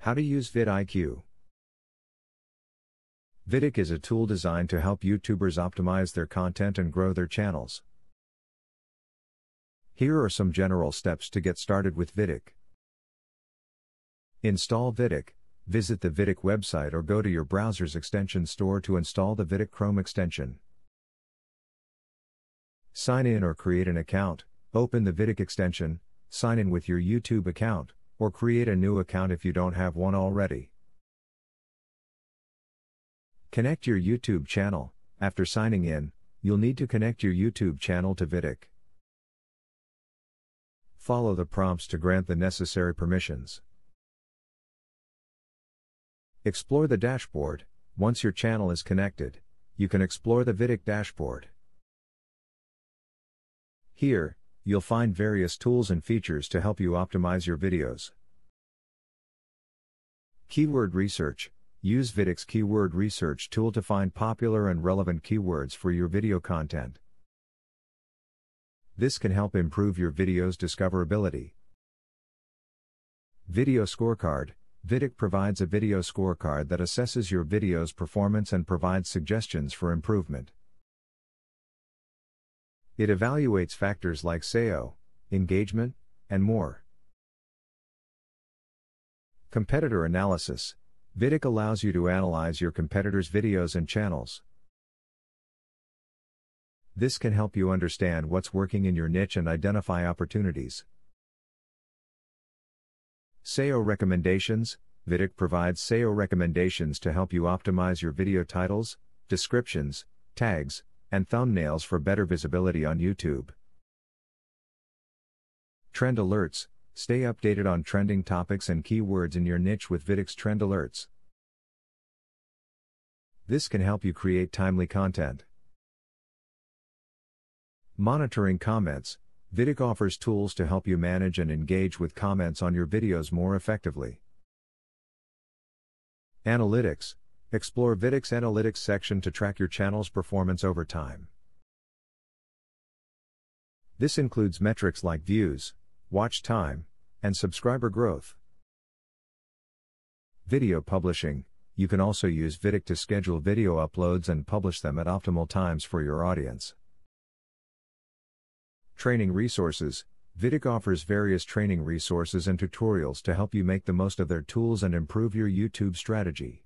How to use VidIQ. VidIQ is a tool designed to help YouTubers optimize their content and grow their channels. Here are some general steps to get started with VidIQ. Install VidIQ. Visit the VidIQ website or go to your browser's extension store to install the VidIQ Chrome extension. Sign in or create an account. Open the VidIQ extension, sign in with your YouTube account, or create a new account if you don't have one already. Connect your YouTube channel. After signing in, you'll need to connect your YouTube channel to VidIQ. Follow the prompts to grant the necessary permissions. Explore the dashboard. Once your channel is connected, you can explore the VidIQ dashboard. Here, you'll find various tools and features to help you optimize your videos. Keyword research. Use VidIQ's keyword research tool to find popular and relevant keywords for your video content. This can help improve your video's discoverability. Video scorecard. VidIQ provides a video scorecard that assesses your video's performance and provides suggestions for improvement. It evaluates factors like SEO, engagement, and more. Competitor analysis. VidIQ allows you to analyze your competitors' videos and channels. This can help you understand what's working in your niche and identify opportunities. SEO recommendations. VidIQ provides SEO recommendations to help you optimize your video titles, descriptions, tags, and thumbnails for better visibility on YouTube. Trend alerts. Stay updated on trending topics and keywords in your niche with VidIQ's trend alerts. This can help you create timely content. Monitoring comments. VidIQ offers tools to help you manage and engage with comments on your videos more effectively. Analytics. Explore VidIQ's Analytics section to track your channel's performance over time. This includes metrics like views, watch time, and subscriber growth. Video publishing. You can also use VidIQ to schedule video uploads and publish them at optimal times for your audience. Training resources. VidIQ offers various training resources and tutorials to help you make the most of their tools and improve your YouTube strategy.